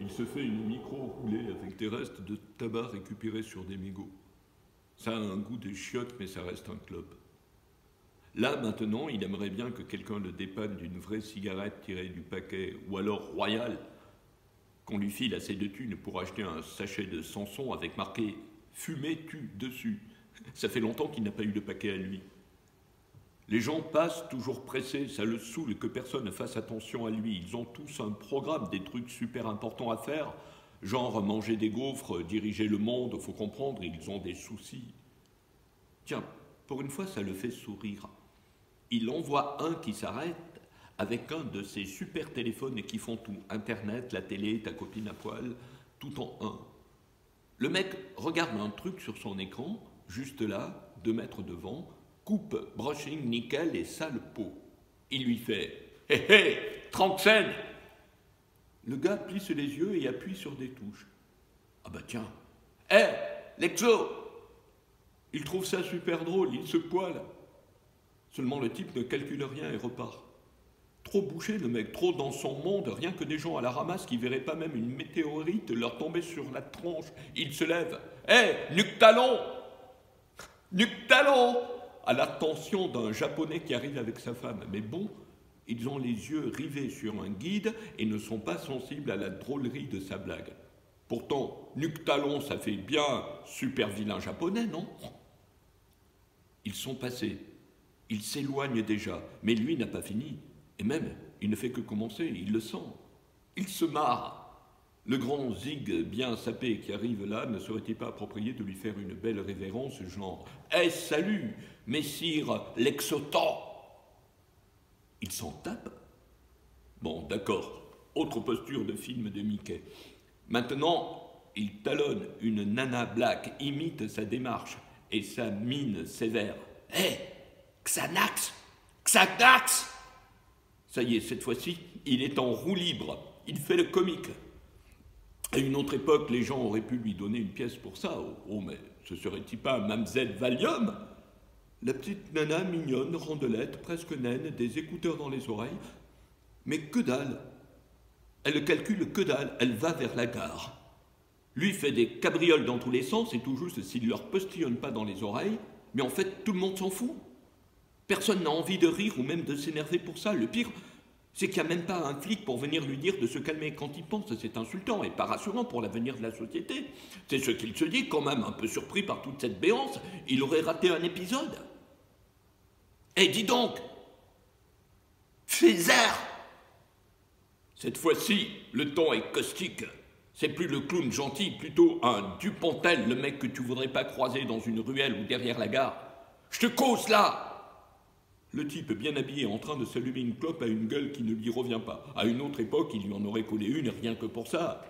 Il se fait une micro roulée avec des restes de tabac récupérés sur des mégots. Ça a un goût de chiottes, mais ça reste un club. Là, maintenant, il aimerait bien que quelqu'un le dépanne d'une vraie cigarette tirée du paquet, ou alors royale, qu'on lui file assez de thunes pour acheter un sachet de Samson avec marqué « Fumez tu » dessus. Ça fait longtemps qu'il n'a pas eu de paquet à lui. Les gens passent toujours pressés, ça le saoule que personne ne fasse attention à lui. Ils ont tous un programme, des trucs super importants à faire, genre manger des gaufres, diriger le monde, faut comprendre, ils ont des soucis. Tiens, pour une fois, ça le fait sourire. Il envoie un qui s'arrête avec un de ces super téléphones qui font tout, Internet, la télé, ta copine à poil, tout en un. Le mec regarde un truc sur son écran, juste là, 2 mètres devant, coupe, brushing, nickel et sale peau. Il lui fait « Hé hé, 30 cents !» Le gars plisse les yeux et appuie sur des touches. Ah bah tiens, « Hé, Lexo !» Il trouve ça super drôle, il se poile. Seulement le type ne calcule rien et repart. Trop bouché le mec, trop dans son monde, rien que des gens à la ramasse qui verraient pas même une météorite leur tomber sur la tronche. Il se lève. « Hé, nuque talon !»« Nuque talon !» à l'attention d'un japonais qui arrive avec sa femme. Mais bon, ils ont les yeux rivés sur un guide et ne sont pas sensibles à la drôlerie de sa blague. Pourtant, nuque talon, ça fait bien super vilain japonais, non? Ils sont passés. Ils s'éloignent déjà, mais lui n'a pas fini. Et même, il ne fait que commencer, il le sent. Il se marre. Le grand zig bien sapé qui arrive là, ne serait-il pas approprié de lui faire une belle révérence, genre « Eh, salut, messire l'exotant !» Il s'en tape. Bon, d'accord, autre posture de film de Mickey. Maintenant, il talonne une nana black, imite sa démarche et sa mine sévère. « Hé, Xanax, Xanax !» Ça y est, cette fois-ci, il est en roue libre. Il fait le comique. À une autre époque, les gens auraient pu lui donner une pièce pour ça. Oh, mais ce serait-il pas Mamzelle Valium? La petite nana mignonne, rondelette, presque naine, des écouteurs dans les oreilles. Mais que dalle! Elle calcule que dalle, elle va vers la gare. Lui fait des cabrioles dans tous les sens, et tout juste s'il ne leur postillonne pas dans les oreilles, mais en fait, tout le monde s'en fout. Personne n'a envie de rire ou même de s'énerver pour ça. Le pire, c'est qu'il n'y a même pas un flic pour venir lui dire de se calmer quand il pense. C'est insultant et pas rassurant pour l'avenir de la société. C'est ce qu'il se dit quand même, un peu surpris par toute cette béance. Il aurait raté un épisode. Eh, dis donc, César! Cette fois-ci, le ton est caustique. C'est plus le clown gentil, plutôt un Dupontel, le mec que tu voudrais pas croiser dans une ruelle ou derrière la gare. Je te cause là! Le type bien habillé en train de s'allumer une clope a une gueule qui ne lui revient pas. À une autre époque, il lui en aurait collé une rien que pour ça.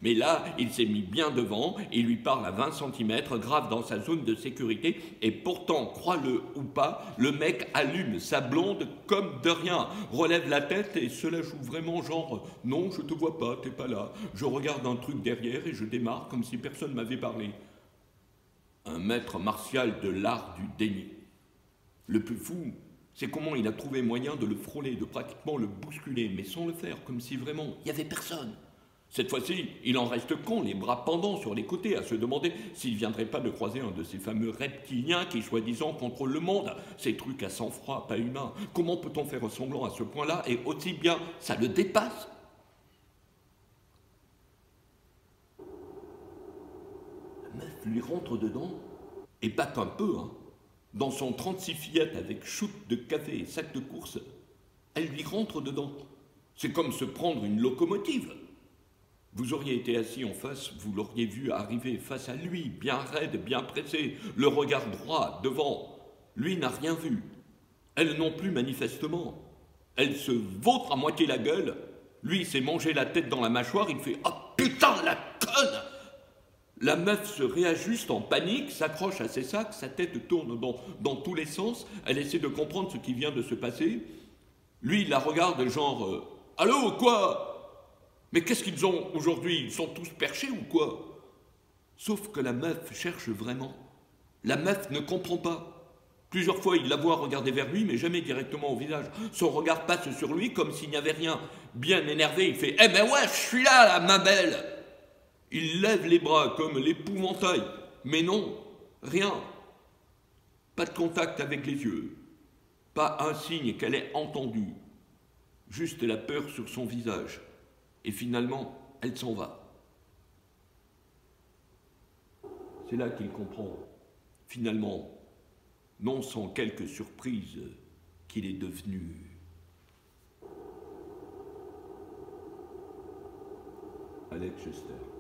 Mais là, il s'est mis bien devant et lui parle à 20 cm, grave dans sa zone de sécurité. Et pourtant, crois-le ou pas, le mec allume sa blonde comme de rien. Relève la tête et cela joue vraiment genre « Non, je te vois pas, t'es pas là. Je regarde un truc derrière et je démarre comme si personne m'avait parlé. » Un maître martial de l'art du déni. Le plus fou, c'est comment il a trouvé moyen de le frôler, de pratiquement le bousculer, mais sans le faire, comme si vraiment il n'y avait personne. Cette fois-ci, il en reste con, les bras pendants sur les côtés, à se demander s'il ne viendrait pas de croiser un de ces fameux reptiliens qui, soi-disant, contrôlent le monde. Ces trucs à sang-froid, pas humains. Comment peut-on faire semblant à ce point-là et aussi bien, ça le dépasse? La meuf lui rentre dedans et batte un peu, hein. Dans son 36 fillettes avec shoot de café et sac de course, elle lui rentre dedans. C'est comme se prendre une locomotive. Vous auriez été assis en face, vous l'auriez vu arriver face à lui, bien raide, bien pressé, le regard droit, devant. Lui n'a rien vu. Elle non plus manifestement. Elle se vautre à moitié la gueule. Lui s'est mangé la tête dans la mâchoire, il fait « Oh putain, la conne !» La meuf se réajuste en panique, s'accroche à ses sacs, sa tête tourne dans tous les sens, elle essaie de comprendre ce qui vient de se passer. Lui, il la regarde genre « Allô, quoi? Mais qu'est-ce qu'ils ont aujourd'hui? Ils sont tous perchés ou quoi ?» Sauf que la meuf cherche vraiment. La meuf ne comprend pas. Plusieurs fois, il la voit regarder vers lui, mais jamais directement au visage. Son regard passe sur lui comme s'il n'y avait rien. Bien énervé, il fait « Eh ben ouais, je suis là, ma belle !» Il lève les bras comme l'épouvantail. Mais non, rien. Pas de contact avec les yeux. Pas un signe qu'elle ait entendu. Juste la peur sur son visage. Et finalement, elle s'en va. C'est là qu'il comprend, finalement, non sans quelque surprise, qu'il est devenu Alex Chester.